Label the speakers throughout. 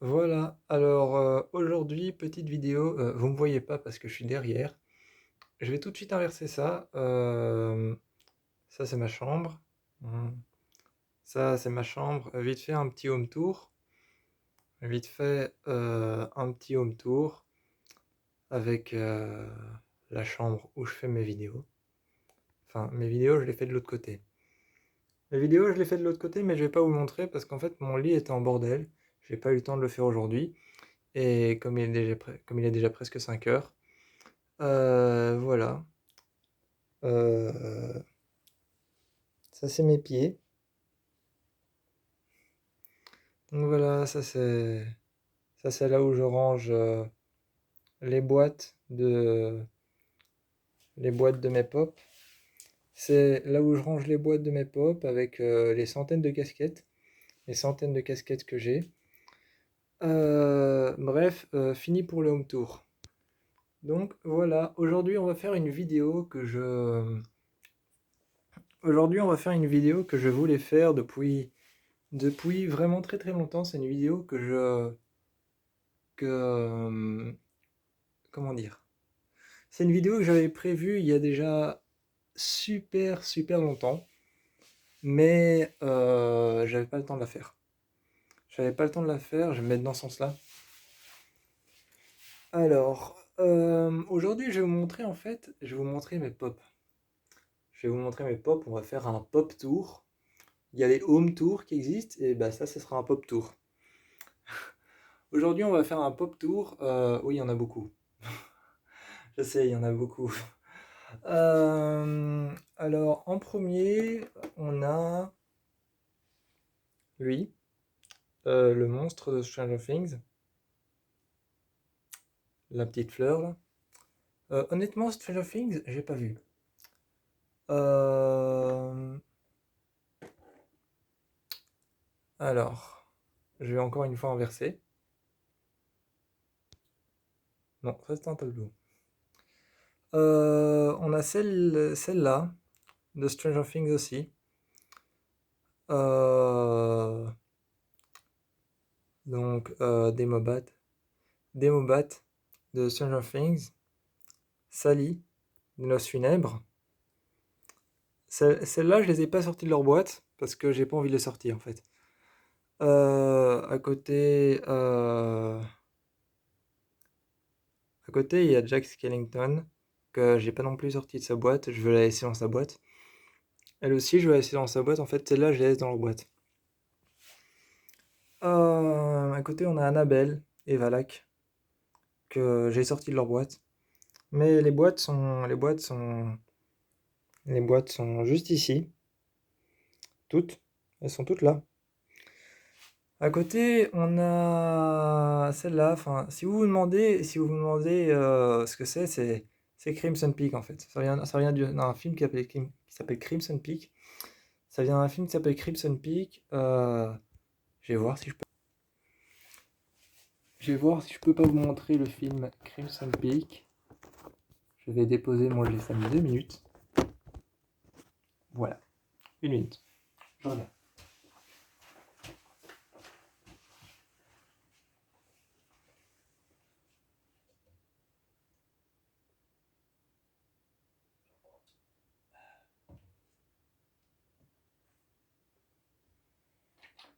Speaker 1: Voilà, alors aujourd'hui, petite vidéo, vous me voyez pas parce que je suis derrière. Je vais tout de suite inverser ça. Ça c'est ma chambre. Mmh. Ça c'est ma chambre. Vite fait un petit home tour. Vite fait un petit home tour avec la chambre où je fais mes vidéos. Enfin, mes vidéos, je les fais de l'autre côté. Les vidéos, je les fais de l'autre côté, mais je vais pas vous montrer parce qu'en fait, mon lit était en bordel. J'ai pas eu le temps de le faire aujourd'hui. Et comme il est déjà presque 5 heures, voilà. Euh, Ça, c'est mes pieds. Donc voilà, ça c'est là où je range les boîtes de les boîtes de mes pop. C'est là où je range les boîtes de mes pop avec les centaines de casquettes, les centaines de casquettes que j'ai. Bref, fini pour le home tour. Donc voilà, aujourd'hui on va faire une vidéo que je voulais faire depuis vraiment très très longtemps. C'est une vidéo que comment dire? C'est une vidéo que j'avais prévue il y a déjà super super longtemps, mais j'avais pas le temps de la faire. J'avais pas le temps de la faire, je vais me mettre dans ce sens-là. Alors, aujourd'hui, je vais vous montrer mes pop. Je vais vous montrer mes pop. On va faire un pop tour. Il y a les home tours qui existent, et bah ça, ce sera un pop tour. Aujourd'hui, on va faire un pop tour. Oui, il y en a beaucoup. Je sais, il y en a beaucoup. Alors, en premier, on a lui, le monstre de Stranger Things, la petite fleur là. Honnêtement, Stranger Things, j'ai pas vu. Euh, alors, je vais encore une fois inverser. Non, ça c'est un tableau. On a celle-là, de Stranger Things aussi. Euh, donc, Demobat de Stranger Things. Sally, de Noces Funèbres. Celles-là, je les ai pas sorties de leur boîte parce que j'ai pas envie de les sortir en fait. À côté, il y a Jack Skellington que j'ai pas non plus sorti de sa boîte. Je veux la laisser dans sa boîte. Elle aussi, je veux la laisser dans sa boîte. En fait, celle-là, je la laisse dans leur boîte. À côté, on a Annabelle et Valak que j'ai sorti de leur boîte. Mais les boîtes sont juste ici, toutes. Elles sont toutes là. À côté, on a celle-là. Enfin, si vous vous demandez ce que c'est Crimson Peak en fait. Ça vient d'un film qui s'appelle Crimson Peak. Ça vient d'un film qui s'appelle Crimson Peak. Je vais voir si je peux pas vous montrer le film Crimson Peak. Je vais déposer mon GSM 2 minutes. Voilà, 1 minute. Je reviens.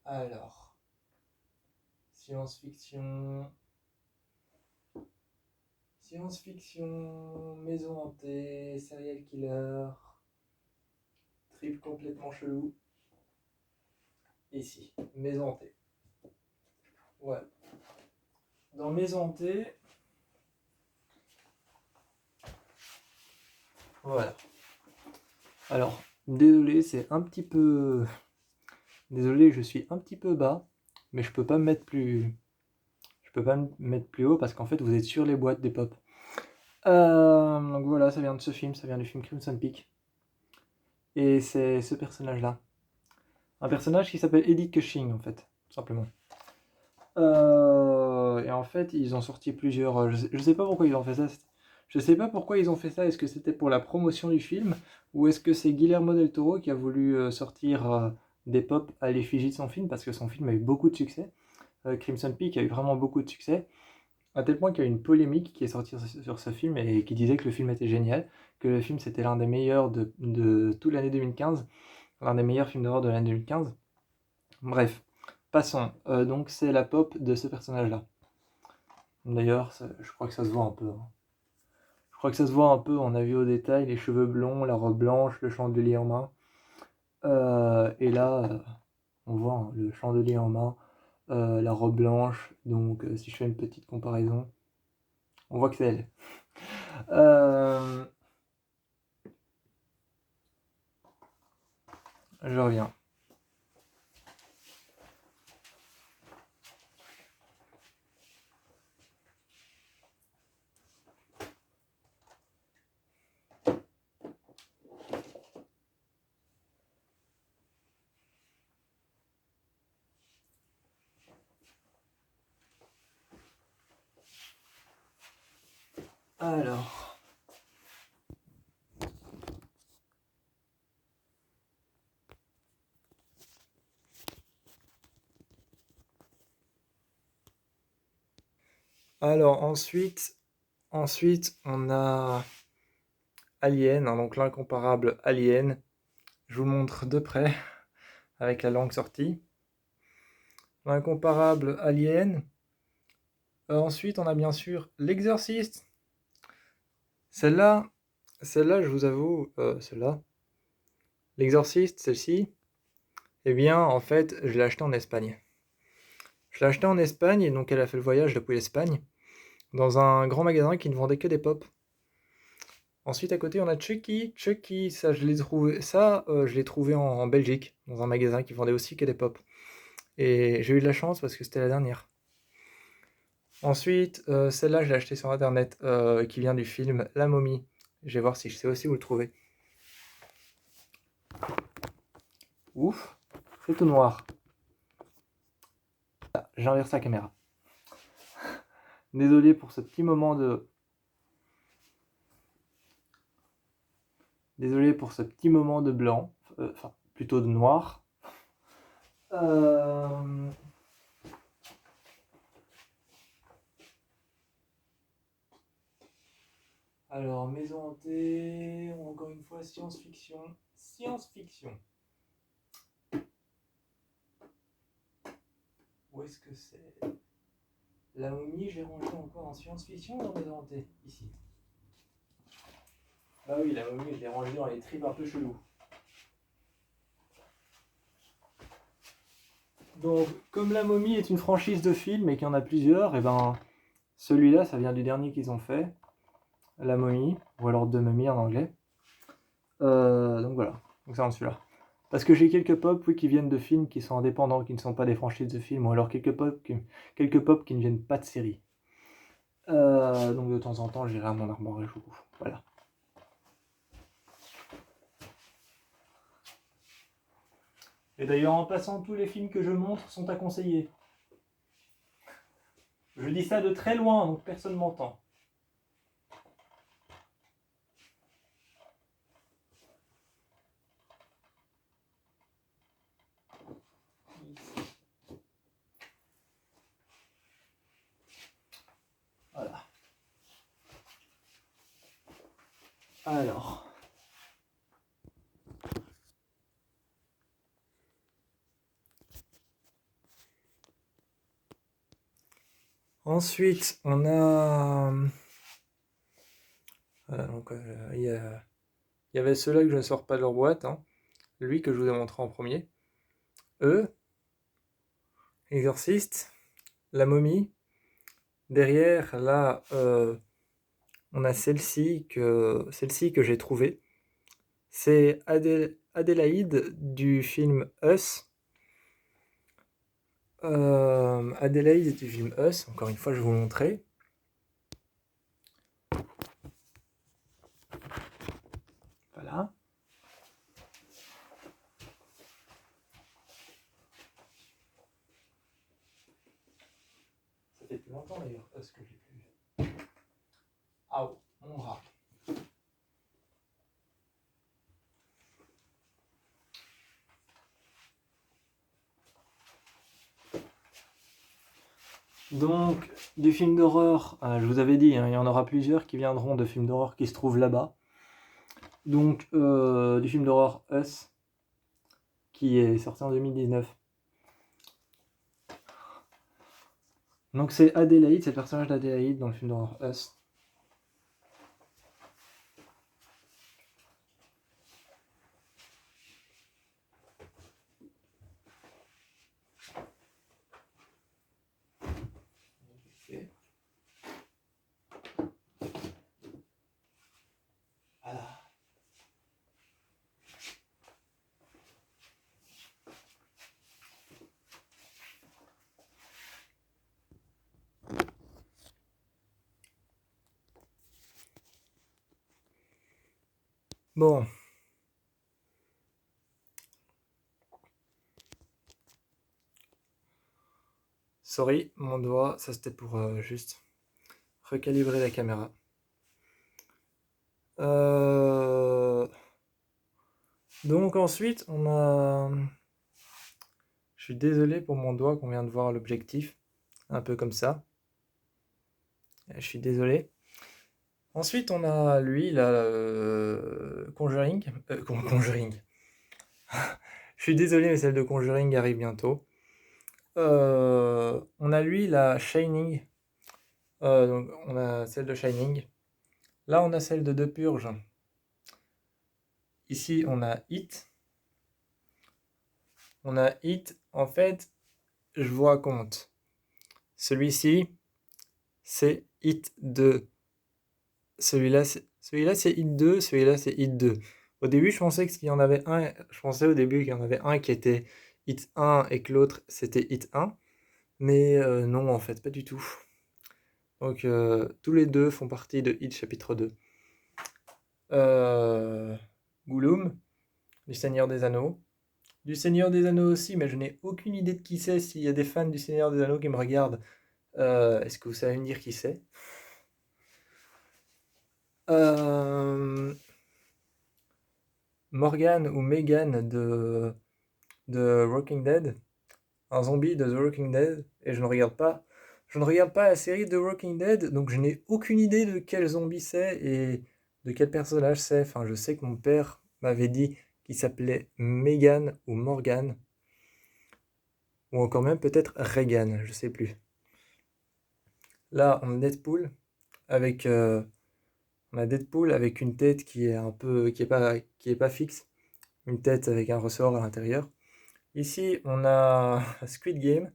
Speaker 1: Alors, science-fiction, maison hantée, serial killer, trip complètement chelou. Ici, maison hantée. Ouais. Dans maison hantée, voilà. Alors, désolé, c'est un petit peu. Désolé, je suis un petit peu bas, mais je peux pas me mettre plus. Je peux pas me mettre plus haut parce qu'en fait, vous êtes sur les boîtes des pop. Donc voilà, ça vient de ce film, ça vient du film Crimson Peak. Et c'est ce personnage-là. Un personnage qui s'appelle Eddie Cushing, en fait, tout simplement. Et en fait, ils ont sorti plusieurs. Je sais pas pourquoi ils ont fait ça. Je sais pas pourquoi ils ont fait ça. Est-ce que c'était pour la promotion du film ou est-ce que c'est Guillermo del Toro qui a voulu sortir des pop à l'effigie de son film parce que son film a eu beaucoup de succès. Crimson Peak a eu vraiment beaucoup de succès, à tel point qu'il y a eu une polémique qui est sortie sur ce film et qui disait que le film était génial, que le film c'était l'un des meilleurs de toute l'année 2015, l'un des meilleurs films d'horreur de l'année 2015. Bref, passons. Donc c'est la pop de ce personnage-là. D'ailleurs, je crois que ça se voit un peu, hein. Je crois que ça se voit un peu, on a vu au détail les cheveux blonds, la robe blanche, le chandelier en main. Et là, on voit hein, le chandelier en main, la robe blanche. Donc si je fais une petite comparaison, on voit que c'est elle. Je reviens. Alors. Alors ensuite on a Alien, hein, donc l'incomparable Alien. Je vous le montre de près avec la langue sortie. L'incomparable Alien. Ensuite on a bien sûr l'Exorciste. Celle-là, je vous avoue, celle-là, l'Exorciste, celle-ci, eh bien en fait je l'ai achetée en Espagne. Je l'ai achetée en Espagne et donc elle a fait le voyage depuis l'Espagne dans un grand magasin qui ne vendait que des pop. Ensuite, à côté, on a Chucky. Chucky, ça, je l'ai trouvé en Belgique, dans un magasin qui vendait aussi que des pop. Et j'ai eu de la chance parce que c'était la dernière. Ensuite, celle-là, je l'ai achetée sur internet, qui vient du film La Momie. Je vais voir si je sais aussi où le trouver. Ouf, c'est tout noir. Ah, j'inverse la caméra. Désolé pour ce petit moment de... Désolé pour ce petit moment de blanc, enfin plutôt de noir. Alors, maison hantée, encore une fois, science-fiction. Science-fiction. Où est-ce que c'est? La momie, j'ai rangé encore en science-fiction ou en maison hantée? Ici. Bah oui, la momie, je l'ai rangée dans les tripes un peu chelous. Donc, comme la momie est une franchise de films et qu'il y en a plusieurs, et ben celui-là, ça vient du dernier qu'ils ont fait, La Momie, ou alors De Momie en anglais. Donc voilà, donc ça en celui-là. Parce que j'ai quelques pop oui, qui viennent de films qui sont indépendants, qui ne sont pas des franchises de films, ou alors quelques pop qui ne viennent pas de séries. Donc de temps en temps, j'irai à mon armoire et je vous. Voilà. Et d'ailleurs, en passant, tous les films que je montre sont à conseiller. Je dis ça de très loin, donc personne m'entend. Voilà. Alors. Ensuite, on a... donc, il y avait ceux-là que je ne sors pas de leur boîte. Hein. Lui que je vous ai montré en premier. Eux. Exorciste. La momie. Derrière, là, on a celle-ci que j'ai trouvée. C'est Adélaïde du film Us. Adélaïde du film Us. Encore une fois, je vais vous montrer. Voilà. Ça fait plus longtemps d'ailleurs, Us que j'ai plus. Ah, mon rat. Donc, du film d'horreur, je vous avais dit, hein, il y en aura plusieurs qui viendront de films d'horreur qui se trouvent là-bas. Donc, du film d'horreur Us, qui est sorti en 2019. Donc, c'est Adélaïde, c'est le personnage d'Adélaïde dans le film d'horreur Us. Ok. Voilà. Bon. Sorry, mon doigt, ça c'était pour juste recalibrer la caméra. Donc ensuite, on a... Je suis désolé pour mon doigt qu'on vient de voir l'objectif, un peu comme ça. Je suis désolé. Ensuite, on a lui, là, Conjuring. Conjuring. Je suis désolé, mais celle de Conjuring arrive bientôt. On a lui, la Shining. Donc, on a celle de Shining. Là, on a celle de The Purge. Ici, on a It. On a It. En fait, je vous raconte. Celui-ci, c'est It 2. Celui-là, c'est It 2. Celui-là, c'est It 2. Au début, je pensais qu'il y en avait un. Je pensais au début qu'il y en avait un qui était It 1 et que l'autre c'était It 1. Mais non, en fait, pas du tout. Donc, tous les deux font partie de It chapitre 2. Gollum, du Seigneur des Anneaux. Du Seigneur des Anneaux aussi, mais je n'ai aucune idée de qui c'est. S'il y a des fans du Seigneur des Anneaux qui me regardent, est-ce que vous savez me dire qui c'est? Morgan ou Megan de Walking Dead. Un zombie de The Walking Dead. Et je ne regarde pas. Je ne regarde pas la série de Walking Dead, donc je n'ai aucune idée de quel zombie c'est et de quel personnage c'est. Enfin, je sais que mon père m'avait dit qu'il s'appelait Megan ou Morgan. Ou encore même peut-être Regan, je sais plus. Là, on a Deadpool avec une tête qui est un peu qui est pas fixe, une tête avec un ressort à l'intérieur. Ici, on a Squid Game.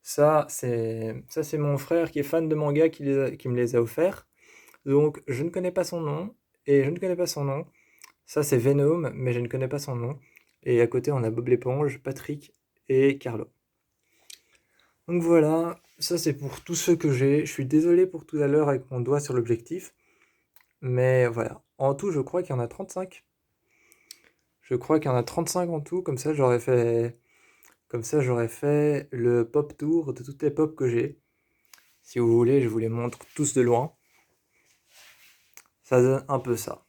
Speaker 1: Ça c'est mon frère qui est fan de manga qui me les a offerts. Donc je ne connais pas son nom et je ne connais pas son nom. Ça c'est Venom, mais je ne connais pas son nom. Et à côté, on a Bob l'éponge, Patrick et Carlo. Donc voilà, ça c'est pour tous ceux que j'ai. Je suis désolé pour tout à l'heure avec mon doigt sur l'objectif. Mais voilà. En tout, je crois qu'il y en a 35. Je crois qu'il y en a 35 en tout. Comme ça, j'aurais fait le pop tour de toutes les pop que j'ai. Si vous voulez, je vous les montre tous de loin. Ça donne un peu ça.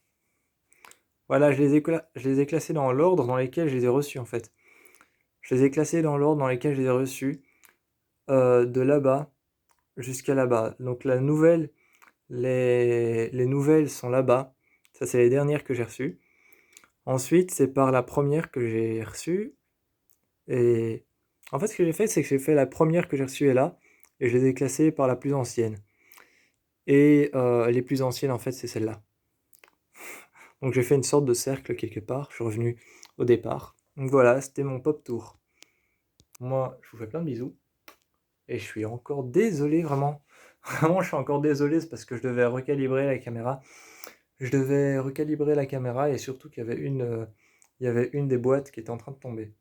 Speaker 1: Voilà, je les ai classés dans l'ordre dans lequel je les ai reçus en fait. Je les ai classés dans l'ordre dans lequel je les ai reçus. De là-bas jusqu'à là-bas. Donc les nouvelles sont là-bas. Ça, c'est les dernières que j'ai reçues. Ensuite, c'est par la première que j'ai reçue. Et en fait, ce que j'ai fait, c'est que j'ai fait la première que j'ai reçue est là. Et je les ai classées par la plus ancienne. Et les plus anciennes, en fait, c'est celle-là. Donc j'ai fait une sorte de cercle quelque part. Je suis revenu au départ. Donc voilà, c'était mon pop tour. Moi, je vous fais plein de bisous. Et je suis encore désolé, vraiment. Vraiment, je suis encore désolé, c'est parce que je devais recalibrer la caméra. Je devais recalibrer la caméra et surtout qu'il y avait une des boîtes qui était en train de tomber.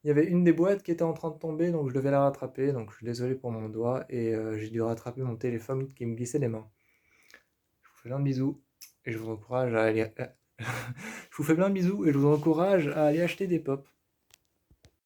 Speaker 1: Il y avait une des boîtes qui était en train de tomber, donc je devais la rattraper. Donc je suis désolé pour mon doigt et j'ai dû rattraper mon téléphone qui me glissait des mains. Je vous fais plein de bisous et je vous encourage à aller. Je vous fais plein de bisous et je vous encourage à aller acheter des pops.